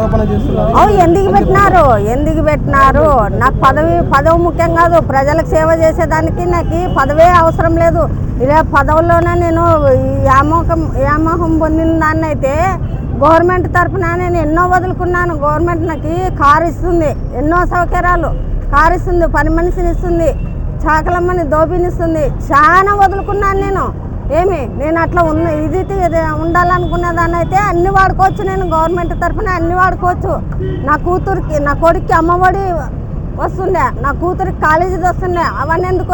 ఆరోపణ చేస్తున్నారు. ఎందుకు పెట్టినారు? నాకు పదవి ముఖ్యం కాదు. ప్రజలకు సేవ చేసేదానికి నాకు పదవే అవసరం లేదు. ఇలా పదవుల్లోనే నేను వ్యామోహం పొందిన దాన్ని అయితే గవర్నమెంట్ తరఫున నేను ఎన్నో వదులుకున్నాను. గవర్నమెంట్ నాకు కారు ఇస్తుంది, ఎన్నో సౌకర్యాలు, కారు ఇస్తుంది, పని మనిషిని ఇస్తుంది, చాకలమ్మని దోపినిస్తుంది, చాలా వదులుకున్నాను నేను అట్లా ఇది ఉండాలనుకునే దాన్ని అయితే అన్ని వాడుకోవచ్చు. నేను గవర్నమెంట్ తరఫున అన్ని వాడుకోవచ్చు. నా కొడుక్కి అమ్మఒడి వస్తుండే, నా కూతురికి కాలేజీది వస్తుండే. అవన్నీ ఎందుకు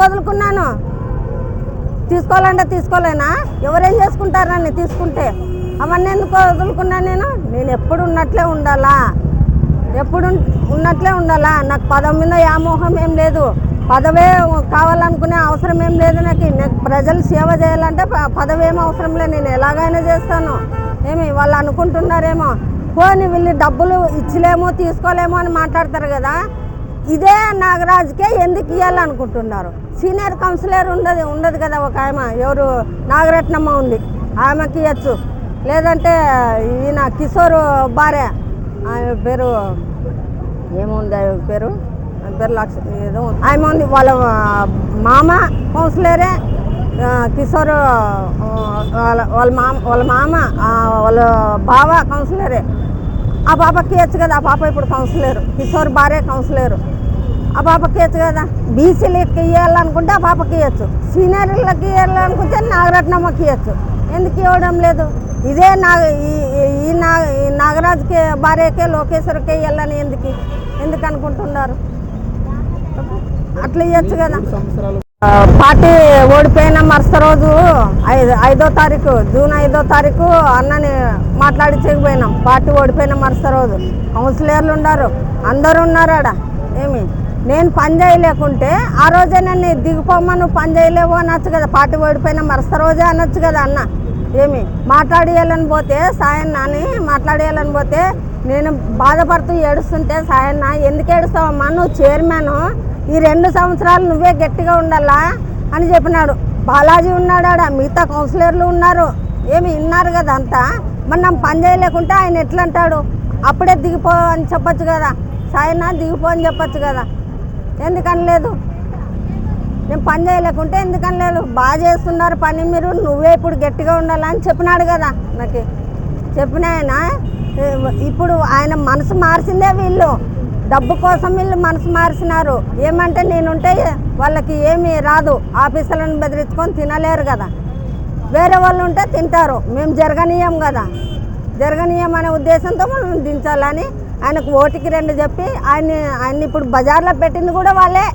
వదులుకున్నాను? తీసుకోవాలంటే తీసుకోలేనా? ఎవరేం చేసుకుంటారు నన్ను తీసుకుంటే? అవన్నీ ఎందుకు వదులుకున్నాను? నేను ఎప్పుడు ఉన్నట్లే ఉండాలా. నాకు పదవి మీద వ్యామోహం ఏం లేదు. పదవే కావాలనుకునే అవసరం ఏం లేదు. నాకు ప్రజలు సేవ చేయాలంటే పదవి ఏమో అవసరం లేదు. నేను ఎలాగైనా చేస్తాను. వాళ్ళు అనుకుంటున్నారేమో, పోనీ వీళ్ళు డబ్బులు ఇచ్చలేమో తీసుకోలేమో అని మాట్లాడతారు కదా. ఇదే నాగరాజుకే ఎందుకు ఇవ్వాలనుకుంటున్నారు? సీనియర్ కౌన్సిలర్ ఉండదు కదా ఒక ఆమె, ఎవరు నాగరత్నమ్మ ఉంది, ఆమెకి ఇవ్వచ్చు. లేదంటే ఈయన కిషోర్ భార్య, ఆమె పేరు ఏముంది, పేరు ఏదో ఆమె ఉంది, వాళ్ళ మామ కౌన్సిలరే కిషోర్, వాళ్ళ మామ వాళ్ళ బావ కౌన్సిలరే. ఆ పాపకి ఇవ్వచ్చు కదా. ఆ పాప ఇప్పుడు కౌన్సిలర్, కిషోర్ భార్య కౌన్సిలర్. ఆ పాపకి ఇవ్వచ్చు కదా. బీసీలకి ఇవ్వాలనుకుంటే ఆ పాపకి ఇవ్వచ్చు, సీనియర్లకి ఇవ్వాలనుకుంటే నాగరత్నమ్మకి ఇవ్వచ్చు. ఎందుకు ఇవ్వడం లేదు? ఇదే ఈ నాగరాజుకి భార్యకే లోకేశ్వరకే ఇవ్వాలని ఎందుకు అనుకుంటున్నారు? అట్లా ఇవ్వచ్చు కదా. పార్టీ ఓడిపోయిన మరుసటి రోజు 5వ తారీఖు, జూన్ 5వ తారీఖు అన్నని మాట్లాడించకపోయినాం. పార్టీ ఓడిపోయిన మరుసటి రోజు కౌన్సిలర్లు ఉన్నారు, అందరూ ఉన్నారు ఆడ. నేను పని చేయలేకుంటే ఆ రోజే నన్ను దిగిపోమ్మా, నువ్వు పని చేయలేవు అనొచ్చు కదా. పార్టీ ఓడిపోయిన మరుసటి రోజే అనొచ్చు కదా. అన్న మాట్లాడేయాలని పోతే సాయన్నాని మాట్లాడేయాలని పోతే నేను బాధపడుతూ ఏడుస్తుంటే, సాయన్న ఎందుకు ఏడుస్తావమ్మా, నువ్వు చైర్మన్, ఈ 2 సంవత్సరాలు నువ్వే గట్టిగా ఉండాలా అని చెప్పినాడు. బాలాజీ ఉన్నాడు ఆడ, మిగతా కౌన్సిలర్లు ఉన్నారు. విన్నారు కదా అంతా. మనం పని చేయలేకుంటే ఆయన ఎట్లా అంటాడు? అప్పుడే దిగిపో అని చెప్పచ్చు కదా. సాయన్న దిగిపో అని చెప్పచ్చు కదా. ఎందుకని లేదు? నేను పని చేయలేకుంటే ఎందుకని లేదు? బాగా చేస్తున్నారు పని మీరు, నువ్వే ఇప్పుడు గట్టిగా ఉండాలని చెప్పినాడు కదా. నాకు చెప్పిన ఆయన ఇప్పుడు ఆయన మనసు మార్చిందే. వీళ్ళు డబ్బు కోసం వీళ్ళు మనసు మార్చినారు. ఏమంటే నేనుంటే వాళ్ళకి ఏమీ రాదు, ఆఫీసులను బెదిరించుకొని తినలేరు కదా. వేరే వాళ్ళు ఉంటే తింటారు, మేము జరగనీయం కదా. జరగనీయం అనే ఉద్దేశంతో మనం దించాలని ఆయనకు 1కి 2 చెప్పి ఆయన ఇప్పుడు బజార్లో పెట్టింది కూడా వాళ్ళే.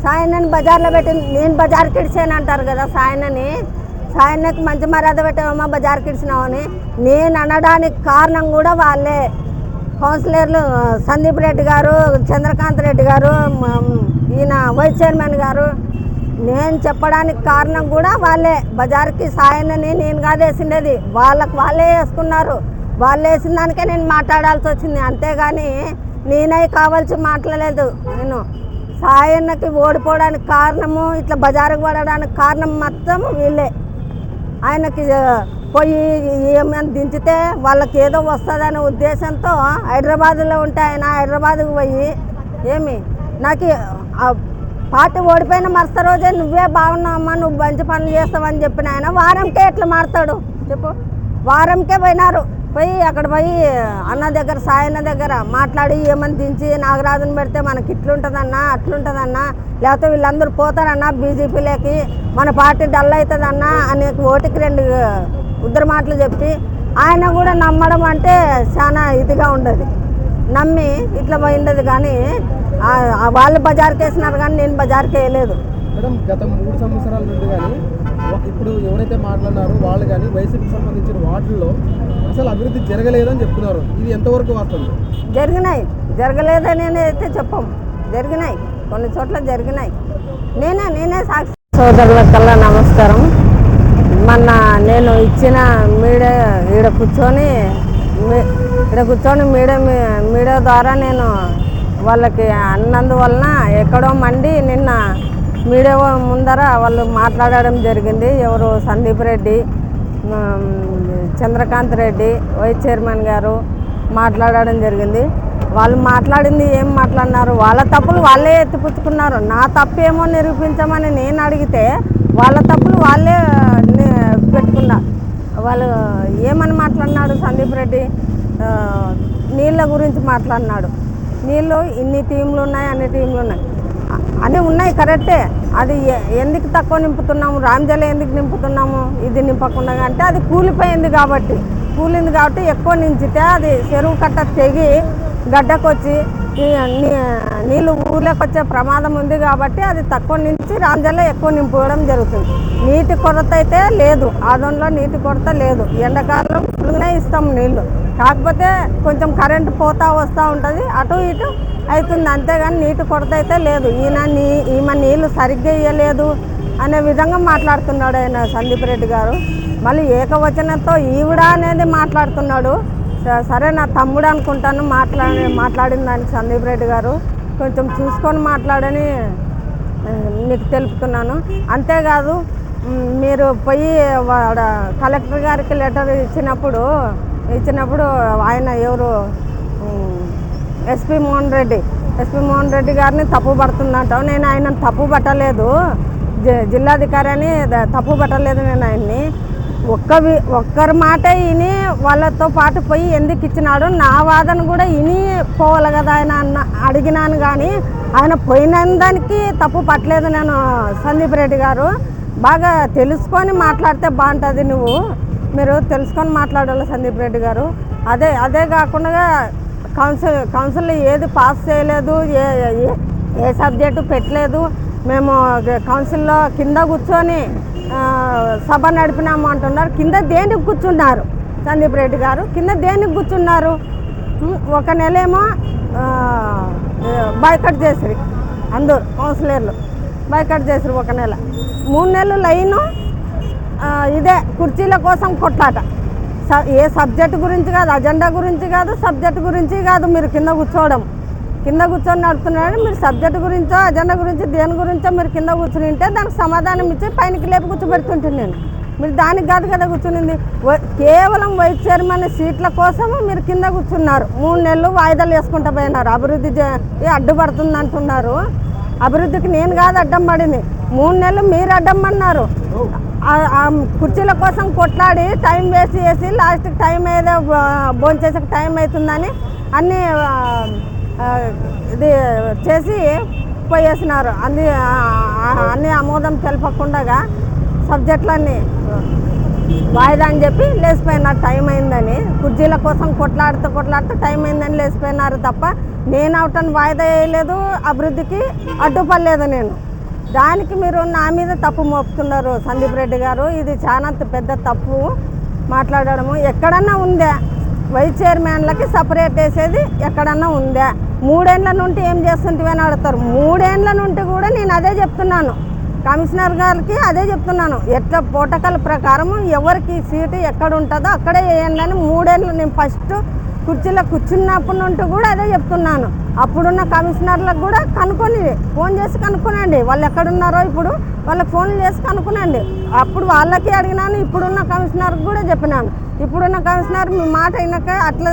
సాయన్నని బజార్లో పెట్టింది. నేను బజార్కి ఇడిచాను అంటారు కదా సాయన్నకి మంచి మర్యాద పెట్టామమ్మా బజార్కి ఇడిచినామని. నేను అనడానికి కారణం కూడా వాళ్ళే. కౌన్సిలర్లు సందీప్ రెడ్డి గారు, చంద్రకాంత్ రెడ్డి గారు, ఈయన వైస్ చైర్మన్ గారు, నేను చెప్పడానికి కారణం కూడా వాళ్ళే. బజార్కి సాయన్నని నేను కాదు వేసిండేది, వాళ్ళే వేసుకున్నారు. వాళ్ళు వేసిన దానికే నేను మాట్లాడాల్సి వచ్చింది. అంతేగాని నేనై కావాల్సి మాట్లాడలేదు. నేను సాయన్నకి ఓడిపోవడానికి కారణము, ఇట్లా బజారుకు పడడానికి కారణం మొత్తం వీళ్ళే. ఆయనకి పోయి ఏమైనా దించితే వాళ్ళకి ఏదో వస్తుందనే ఉద్దేశంతో హైదరాబాద్లో ఉంటే ఆయన హైదరాబాద్కు పోయి నాకు పార్టీ ఓడిపోయిన మరుసటి రోజే నువ్వే బాగున్నావమ్మా, నువ్వు మంచి పనులు చేస్తావని చెప్పిన ఆయన వారంకే ఎట్లా మారుతాడు చెప్పు? వారంకే పోయినారు. అక్కడ పోయి అన్న దగ్గర, సాయన్న దగ్గర మాట్లాడి ఏమని దించి నాగరాజుని పెడితే మనకి ఇట్లుంటుందన్నా అట్లుంటుందన్నా, లేకపోతే వీళ్ళందరూ పోతారన్నా బీజేపీలోకి, మన పార్టీ డల్ అవుతుందన్నా అని 1కి 2 ఉద్దరు మాటలు చెప్పి ఆయన కూడా నమ్మడం అంటే చాలా ఇదిగా ఉండదు. నమ్మి ఇట్లా పోయిండదు. కానీ వాళ్ళు బజార్కి వేసినారు కానీ నేను బజార్కి వేయలేదు. మేడం, గత 3 సంవత్సరాల నుండి కానీ ఇప్పుడు ఎవరైతే మాట్లాడినారో వాళ్ళు కానీ వైసీపీకి సంబంధించిన వార్డుల్లో అసలు అభివృద్ధి జరగలేదని చెప్తున్నారు. ఇది ఎంతవరకు వాస్తవం? జరగలేదని అయితే చెప్పం. జరిగినాయి, కొన్ని చోట్ల జరిగినాయి. నేనే సాక్షి. సోదరులకల్లా నమస్కారం. మొన్న నేను ఇచ్చిన మీడియా ఈడ కూర్చొని మీడియా ద్వారా నేను వాళ్ళకి అన్నందువలన ఎక్కడో మండి నిన్న మీడియా ముందర వాళ్ళు మాట్లాడడం జరిగింది. ఎవరు సందీప్ రెడ్డి, చంద్రకాంత్ రెడ్డి వైస్ చైర్మన్ గారు మాట్లాడడం జరిగింది. వాళ్ళు మాట్లాడింది ఏం మాట్లాడినారు, వాళ్ళ తప్పులు వాళ్ళే ఎత్తిపుచ్చుకున్నారు. నా తప్పు ఏమో నిరూపించమని నేను అడిగితే వాళ్ళ తప్పులు వాళ్ళే పెట్టుకున్నారు. వాళ్ళు ఏమని మాట్లాడినాడు సందీప్ రెడ్డి, నీళ్ళ గురించి మాట్లాడినాడు. నీళ్ళు ఇన్ని టీంలు ఉన్నాయి, అన్ని టీంలు ఉన్నాయి, అన్నీ ఉన్నాయి కరెక్టే. అది ఎందుకు తక్కువ నింపుతున్నాము, రామ్జల ఎందుకు నింపుతున్నాము ఇది నింపకుండా అంటే అది కూలింది కాబట్టి ఎక్కువ నించితే అది చెరువు కట్ట తెగి గడ్డకొచ్చి నీళ్ళు ఊర్లోకి వచ్చే ప్రమాదం ఉంది కాబట్టి అది తక్కువ నుంచి రామ్జల ఎక్కువ నింపడం జరుగుతుంది. నీటి కొరత అయితే లేదు, ఆదంలో నీటి కొరత లేదు. ఎండాకాలం ఫుల్గానే ఇస్తాం నీళ్ళు, కాకపోతే కొంచెం కరెంటు పోతా వస్తూ ఉంటుంది, అటు ఇటు అవుతుంది, అంతేగాని నీటి కొరత అయితే లేదు. ఈమె నీళ్ళు సరిగ్గా ఇవ్వలేదు అనే విధంగా మాట్లాడుతున్నాడు ఆయన సందీప్ రెడ్డి గారు. మళ్ళీ ఏకవచనంతో ఈవిడ అనేది మాట్లాడుతున్నాడు. సరే నా తమ్ముడు అనుకుంటాను మాట్లాడిన దానికి సందీప్ రెడ్డి గారు కొంచెం చూసుకొని మాట్లాడని నీకు తెలుపుతున్నాను. అంతేకాదు మీరు పోయి కలెక్టర్ గారికి లెటర్ ఇచ్చినప్పుడు ఆయన ఎవరు ఎస్పీ మోహన్ రెడ్డి గారిని తప్పు పడుతుందంటావు. నేను ఆయన తప్పు పట్టలేదు, జిల్లాధికారి అని తప్పు పట్టలేదు. నేను ఆయన్ని ఒక్కరి మాట విని వాళ్ళతో పాటు పోయి ఎందుకు ఇచ్చినాడు, నా వాదన కూడా విని పోవాలి కదా ఆయన అడిగినాను. కానీ ఆయన పోయిన దానికి తప్పు పట్టలేదు నేను. సందీప్ రెడ్డి గారు బాగా తెలుసుకొని మాట్లాడితే బాగుంటుంది, మీరు తెలుసుకొని మాట్లాడాలి సందీప్ రెడ్డి గారు. అదే కాకుండా కౌన్సిల్ ఏది పాస్ చేయలేదు, ఏ సబ్జెక్టు పెట్టలేదు. మేము కౌన్సిల్లో కింద కూర్చొని సభ నడిపినాము అంటున్నారు. కింద దేనికి కూర్చున్నారు సందీప్ రెడ్డి గారు, కింద దేనికి కూర్చున్నారు? ఒక నెల ఏమో బాయ్కట్ చేసిరి, అందరూ కౌన్సిలర్లు బాయ్కట్ చేసిరు ఒక నెల. 3 నెలలు లైను ఇదే కుర్చీల కోసం కొట్లాట. ఏ సబ్జెక్టు గురించి కాదు, అజెండా గురించి కాదు, సబ్జెక్టు గురించి కాదు. మీరు కింద కూర్చొని నడుపుతున్నాడు. మీరు సబ్జెక్టు గురించో అజెండా గురించి దేని గురించో మీరు కింద కూర్చుని ఉంటే దానికి సమాధానం ఇచ్చి పైనకి లేపు కూర్చోబెడుతుంటాను నేను. మీరు దానికి కాదు కదా కూర్చునింది. కేవలం వైస్ చైర్మన్ సీట్ల కోసం మీరు కింద కూర్చున్నారు. 3 నెలలు వాయిదాలు వేసుకుంటూ పోయినారు. అభివృద్ధి అడ్డుపడుతుంది అంటున్నారు. అభివృద్ధికి నేను కాదు అడ్డం పడింది, 3 నెలలు మీరు అడ్డం పడినారు. కుర్చీల కోసం కొట్లాడి టైం వేస్ట్ చేసి లాస్ట్కి టైం ఏదో భోంచేసే టైం అవుతుందని అన్నీ ఇది చేసి పోయేసినారు. అన్నీ ఆమోదం తెలపకుండా సబ్జెక్టులన్నీ వాయిదా అని చెప్పి లేచిపోయినారు. టైం అయిందని కుర్చీల కోసం కొట్లాడుతూ టైం అయిందని లేచిపోయినారు తప్ప నేను అవటం వాయిదా వేయలేదు, అభివృద్ధికి అడ్డుపడలేదు నేను. దానికి మీరు నా మీద తప్పు మోపుతున్నారు సందీప్ రెడ్డి గారు. ఇది చాలా పెద్ద తప్పు మాట్లాడడము. ఎక్కడన్నా ఉందా వైస్ చైర్మన్లకి సపరేట్ వేసేది ఎక్కడన్నా ఉందా? 3 ఏళ్ళ నుండి ఏం చేస్తుంటే అని అడుగుతారు. 3 ఏళ్ళ నుండి కూడా నేను అదే చెప్తున్నాను, కమిషనర్ గారికి అదే చెప్తున్నాను. ఎట్లా ప్రోటోకాల్ ప్రకారం ఎవరికి సీటు ఎక్కడ ఉంటుందో అక్కడే వేయండి అని 3 ఏళ్ళు నేను ఫస్ట్ కుర్చీలో కూర్చున్నప్పటి నుండి కూడా అదే చెప్తున్నాను. అప్పుడున్న కమిషనర్లకు కూడా ఫోన్ చేసి కనుక్కోనండి, వాళ్ళు ఎక్కడున్నారో ఇప్పుడు వాళ్ళకి ఫోన్లు చేసి కనుక్కునండి. అప్పుడు వాళ్ళకి అడిగినాను, ఇప్పుడున్న కమిషనర్కి కూడా చెప్పినాను. ఇప్పుడున్న కమిషనర్ మీ మాట అయినాక అట్లా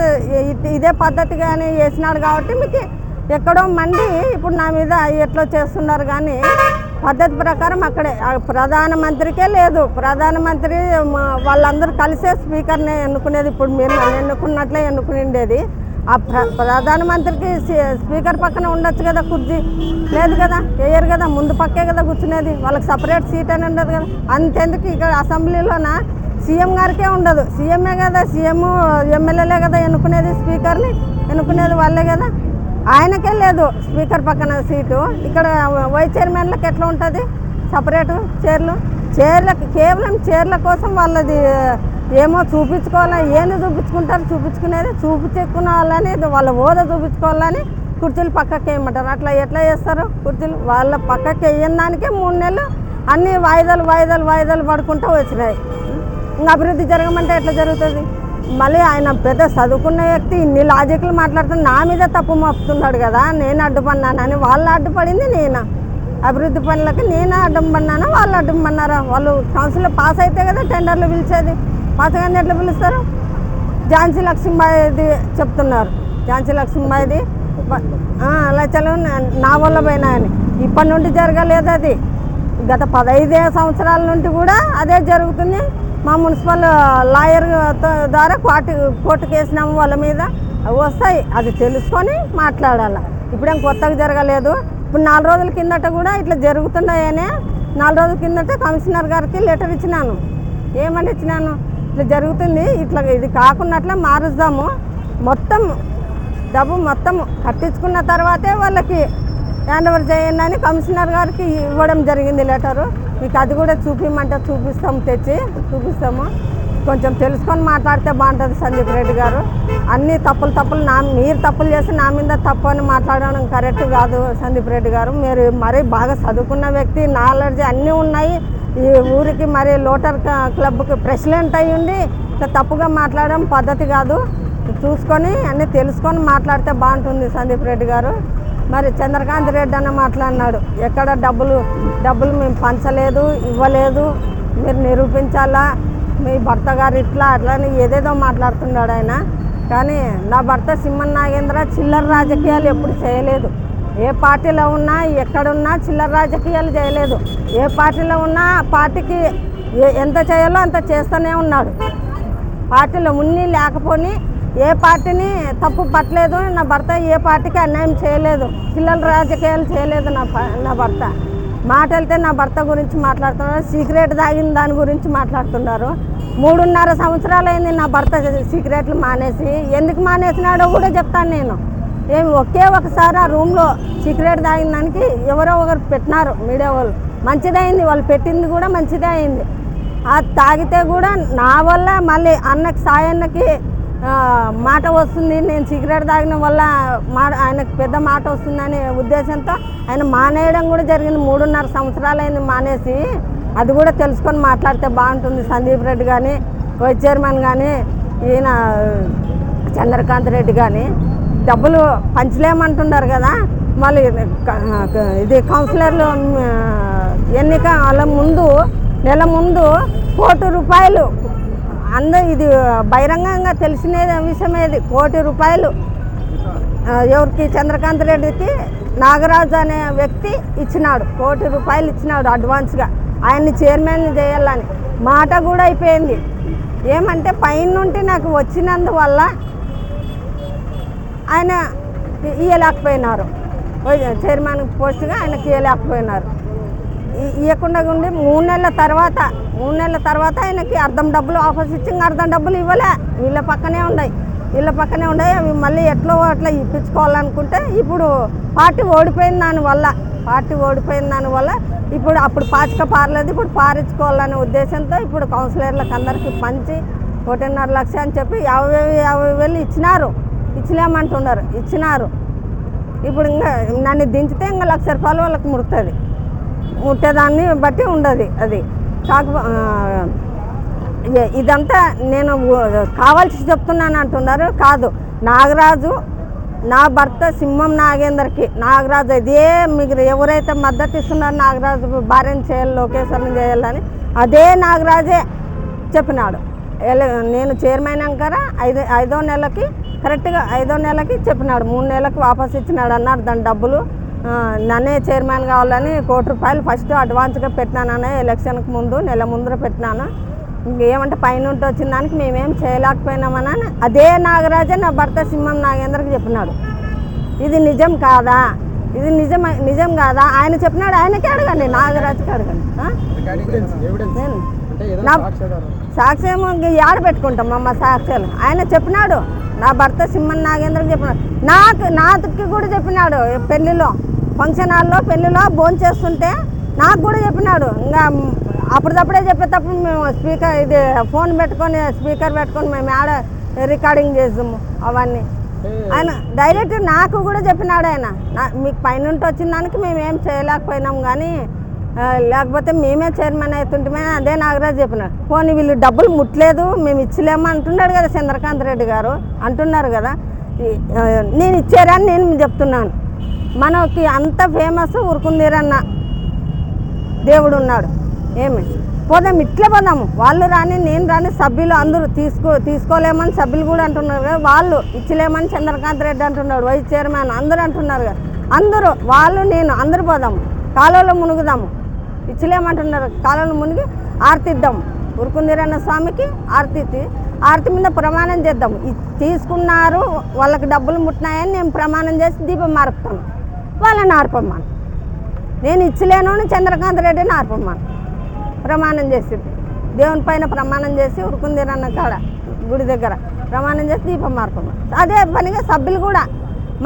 ఇదే పద్ధతిగానే చేసినాడు కాబట్టి మీకు ఎక్కడో మండి ఇప్పుడు నా మీద ఎట్లా చేస్తున్నారు. కానీ పద్ధతి ప్రకారం అక్కడే ప్రధానమంత్రికే లేదు. ప్రధానమంత్రి వాళ్ళందరూ కలిసే స్పీకర్ని ఎన్నుకునేది. ఇప్పుడు మీరు నన్ను ఎన్నుకున్నట్లే ఎన్నుకునేది. ఆ ప్రధానమంత్రికి స్పీకర్ పక్కన ఉండొచ్చు కదా కుర్చీ, లేదు కదా, వేయరు కదా, ముందు పక్కే కదా కూర్చునేది. వాళ్ళకి సపరేట్ సీట్ అని ఉండదు కదా. అంతెందుకు ఇక్కడ అసెంబ్లీలోన సీఎం గారికే ఉండదు. సీఎంఏ కదా, సీఎం ఎమ్మెల్యేలే కదా ఎన్నుకునేది, స్పీకర్ని ఎన్నుకునేది వాళ్ళే కదా. ఆయనకే లేదు స్పీకర్ పక్కన సీటు. ఇక్కడ వైస్ చైర్మన్లకు ఎట్లా ఉంటుంది సపరేటు చైర్లకు కేవలం చైర్ల కోసం వాళ్ళది ఏమో చూపించుకోవాలని. ఏంది చూపించుకుంటారు? చూపించుకునేది చూపించుకున్న వాళ్ళని వాళ్ళ హోదా చూపించుకోవాలని కుర్చీలు పక్కకి వేయమంటారు. అట్లా ఎట్లా చేస్తారు? కుర్చీలు వాళ్ళ పక్కకి వేయని దానికే 3 నెలలు అన్ని వాయిదాలు పడుకుంటూ వచ్చినాయి. ఇంకా అభివృద్ధి జరగమంటే ఎట్లా జరుగుతుంది? మళ్ళీ ఆయన పెద్ద చదువుకున్న వ్యక్తి ఇన్ని లాజిక్లు మాట్లాడుతున్న నా మీద తప్పు మోపుతున్నాడు కదా. నేను అడ్డుపడినానని వాళ్ళు అడ్డుపడింది నేను. అభివృద్ధి పనులకి నేను అడ్డం పడినానా వాళ్ళు అడ్డం పడినారా? వాళ్ళు కౌన్సిల్లో పాస్ అయితే కదా టెండర్లు పిలిచేది. పాతగాన్ని ఎట్లా పిలుస్తారు? ఝాన్సీ లక్ష్మీబాయిది చెప్తున్నారు. ఝాన్సీ లక్ష్మీబాయిది లక్షలు నా వల్ల పోయినా అని. ఇప్పటి నుండి జరగలేదు అది. గత 15 సంవత్సరాల నుండి కూడా అదే జరుగుతుంది. మా మున్సిపల్ లాయర్ ద్వారా కోర్టుకు వేసినాము వాళ్ళ మీద. అవి వస్తాయి, అది తెలుసుకొని మాట్లాడాలి. ఇప్పుడేం కొత్తగా జరగలేదు. ఇప్పుడు 4 రోజుల కిందట కూడా ఇట్లా జరుగుతున్నాయనే 4 రోజుల కిందట కమిషనర్ గారికి లెటర్ ఇచ్చినాను. ఏమని ఇచ్చినాను? ఇట్లా జరుగుతుంది, ఇట్లా ఇది కాకున్నట్లా మారుద్దాము, మొత్తం డబ్బు మొత్తం కట్టించుకున్న తర్వాతే వాళ్ళకి హ్యాండ్ ఓవర్ చేయండి అని కమిషనర్ గారికి ఇవ్వడం జరిగింది లెటరు. మీకు అది కూడా చూపించమంటే చూపిస్తాము. కొంచెం తెలుసుకొని మాట్లాడితే బాగుంటుంది సందీప్ రెడ్డి గారు. అన్ని తప్పులు మీరు తప్పులు చేసి నా మీద తప్పు అని మాట్లాడడం కరెక్ట్ కాదు సందీప్ రెడ్డి గారు. మీరు మరీ బాగా చదువుకున్న వ్యక్తి, నాలెడ్జ్ అన్నీ ఉన్నాయి. ఈ ఊరికి మరి లోటర్ క్లబ్కి ప్రెసిడెంట్ అయ్యి ఉండి ఇట్లా తప్పుగా మాట్లాడడం పద్ధతి కాదు. చూసుకొని అన్నీ తెలుసుకొని మాట్లాడితే బాగుంటుంది సందీప్ రెడ్డి గారు. మరి చంద్రకాంత్ రెడ్డి అన్న మాట్లాడినాడు, ఎక్కడ డబ్బులు మేము పంచలేదు, ఇవ్వలేదు, మీరు నిరూపించాలా, మీ భర్త గారు ఇట్లా అట్లా అని ఏదేదో మాట్లాడుతున్నాడు ఆయన. కానీ నా భర్త సింహన్ నాగేంద్ర చిల్లర రాజకీయాలు ఎప్పుడు చేయలేదు. ఏ పార్టీలో ఉన్నా ఎక్కడున్నా చిల్లర రాజకీయాలు చేయలేదు. ఏ పార్టీలో ఉన్నా పార్టీకి ఎంత చేయాలో అంత చేస్తూనే ఉన్నాడు. పార్టీలో ఉన్ని లేకపోని ఏ పార్టీని తప్పు పట్టలేదు. నా భర్త ఏ పార్టీకి అన్యాయం చేయలేదు, చిల్లర రాజకీయాలు చేయలేదు నా భర్త. మాట వెళ్తే నా భర్త గురించి మాట్లాడుతున్నారు, సిగరెట్ తాగిన దాని గురించి మాట్లాడుతున్నారు. 3.5 సంవత్సరాలు అయింది నా భర్త సిగరెట్లు మానేసి. ఎందుకు మానేసినాడో కూడా చెప్తాను నేను. ఒకే ఒకసారి ఆ రూమ్లో సిగరెట్ తాగిన దానికి ఎవరో ఒకరు పెట్టినారు మీడియా వాళ్ళు. మంచిదే అయింది, వాళ్ళు పెట్టింది కూడా మంచిదే అయింది. అది తాగితే కూడా నా వల్ల మళ్ళీ సాయన్నకి మాట వస్తుంది, నేను సిగరెట్ తాగిన వల్ల ఆయనకు పెద్ద మాట వస్తుందనే ఉద్దేశంతో ఆయన మానేయడం కూడా జరిగింది. 3.5 సంవత్సరాలు అయింది మానేసి. అది కూడా తెలుసుకొని మాట్లాడితే బాగుంటుంది సందీప్ రెడ్డి కానీ, వైస్ చైర్మన్ కానీ, ఈయన చంద్రకాంత్ రెడ్డి కానీ. డబ్బులు పంచలేమంటున్నారు కదా, మళ్ళీ ఇది కౌన్సిలర్లు ఎన్నిక నెల ముందు ₹1 కోటి ఇది బహిరంగంగా తెలిసిన విషయం. ఏది ₹1 కోటి ఎవరికి? చంద్రకాంత్ రెడ్డికి నాగరాజు అనే వ్యక్తి ఇచ్చినాడు. ₹1 కోటి ఇచ్చినాడు అడ్వాన్స్గా, ఆయన్ని చైర్మన్ చేయాలని. మాట కూడా అయిపోయింది. ఏమంటే పైన నుండి నాకు వచ్చినందువల్ల ఆయన ఇవ్వలేకపోయినారు, చైర్మన్ పోస్ట్గా ఆయనకి ఇవ్వలేకపోయినారు. ఇవ్వకుండా ఉండి 3 నెలల తర్వాత ఆయనకి అర్ధం డబ్బులు ఆఫర్స్ ఇచ్చి అర్ధం డబ్బులు ఇవ్వలే. వీళ్ళ పక్కనే ఉన్నాయి. అవి మళ్ళీ ఎట్లో అట్లా ఇప్పించుకోవాలనుకుంటే ఇప్పుడు పార్టీ ఓడిపోయిన దానివల్ల ఇప్పుడు అప్పుడు పాచిక పారలేదు, ఇప్పుడు పారించుకోవాలనే ఉద్దేశంతో ఇప్పుడు కౌన్సిలర్లకు అందరికీ పంచి 1.5 లక్ష అని చెప్పి 50,000 ఇచ్చినారు. ఇప్పుడు ఇంకా నన్ను దించితే ఇంకా ₹1,00,000 వాళ్ళకి ముట్టేదాన్ని బట్టి ఉండదు. అది ఇదంతా నేను కావాల్సి చెప్తున్నాను అంటున్నారు. కాదు, నాగరాజు నా భర్త సింహం నాగేందర్కి నాగరాజు ఇదే మీరు ఎవరైతే మద్దతు ఇస్తున్నారో నాగరాజు భార్యను చేయాలి, లోకేశ్వర్ని చేయాలని అదే నాగరాజే చెప్పినాడు. నేను చైర్మన్ అంకర 5వ నెలకి కరెక్ట్గా 5వ నెలకి చెప్పినాడు. 3 నెలలకు వాపస్ ఇచ్చినాడు అన్నారు. దాని డబ్బులు నన్నే చైర్మన్ కావాలని ₹1 కోటి ఫస్ట్ అడ్వాన్స్గా పెట్టినాననే ఎలక్షన్కి ముందు నెల ముందర పెట్టినాను. ఇంకేమంటే పైన వచ్చిన దానికి మేమేం చేయలేకపోయినామని అదే నాగరాజే నా భర్త సింహం నాగేంద్రకి చెప్పినాడు. ఇది నిజం కాదా? ఆయన చెప్పినాడు. ఆయనకే అడగండి, నాగరాజుకి అడగండి. నా సాక్ష్యం ఏడ పెట్టుకుంటాం అమ్మ సాక్ష్యాలు? ఆయన చెప్పినాడు, నా భర్త సింహన్ నాగేంద్రకి చెప్పినాడు. నాకి కూడా చెప్పినాడు. ఫంక్షన్ హాల్లో పెళ్ళిలో భోంచేస్తుంటే నాకు కూడా చెప్పినాడు. ఇంకా అప్పటిదప్పుడే చెప్పేటప్పుడు మేము స్పీకర్ పెట్టుకొని మేము ఆడ రికార్డింగ్ చేసాము అవన్నీ. ఆయన డైరెక్ట్ నాకు కూడా చెప్పినాడు. ఆయన మీకు పైన వచ్చిన దానికి మేమేం చేయలేకపోయినాం, కానీ లేకపోతే మేమే చైర్మన్ అవుతుంటే అదే నాగరాజు చెప్పినాడు. పోనీ వీళ్ళు డబ్బులు ముట్టలేదు, మేము ఇచ్చలేము అంటున్నాడు కదా చంద్రకాంత్ రెడ్డి గారు, అంటున్నారు కదా. నేను ఇచ్చారని నేను చెప్తున్నాను. మనకి అంత ఫేమస్ ఊరుకుందీరన్న దేవుడు ఉన్నాడు. ఏమి పోదాం, ఇట్లే పోదాము. వాళ్ళు రాని నేను రాని సభ్యులు అందరూ తీసుకోలేమని సభ్యులు కూడా అంటున్నారు కదా, వాళ్ళు ఇచ్చలేమని చంద్రకాంత్ రెడ్డి అంటున్నాడు, వైస్ చైర్మన్ అందరూ అంటున్నారు కదా, అందరూ వాళ్ళు నేను అందరూ పోదాము, కాలువలో మునుగుదాము. ఇచ్చలేమంటున్నారు, కాలువలో మునిగి ఆర్తిద్దాం. ఉరుకుందిరన్న స్వామికి ఆర్తి మీద ప్రమాణం చేద్దాం. తీసుకున్నారు, వాళ్ళకి డబ్బులు ముట్టినాయని నేను ప్రమాణం చేసి దీపం మార్పుతాను. వాళ్ళని ఆర్పమ్మాను. నేను ఇచ్చలేను అని చంద్రకాంత్ రెడ్డిని ఆర్పమ్మాను. ప్రమాణం చేసింది దేవుని పైన ప్రమాణం చేసి ఉరుకుందిరన్న కాడ గుడి దగ్గర ప్రమాణం చేసి దీపం మార్పమ్మాను. అదే పనిగా సభ్యులు కూడా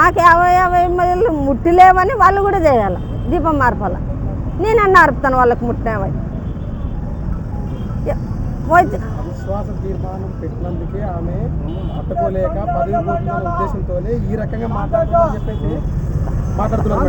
మాకు 50 ముట్టిలేవని వాళ్ళు కూడా చేయాలి, దీపం మార్పాల. నేనన్నా ఆర్పుతాను వాళ్ళకి ముట్టినవి. అవిశ్వాస తీర్మానం పెట్టినందుకే ఆమె తట్టుకోలేక పదవి పోతున్న ఉద్దేశంతోనే ఈ రకంగా మాట్లాడుతుందని చెప్పేసి మాట్లాడుతున్నారు.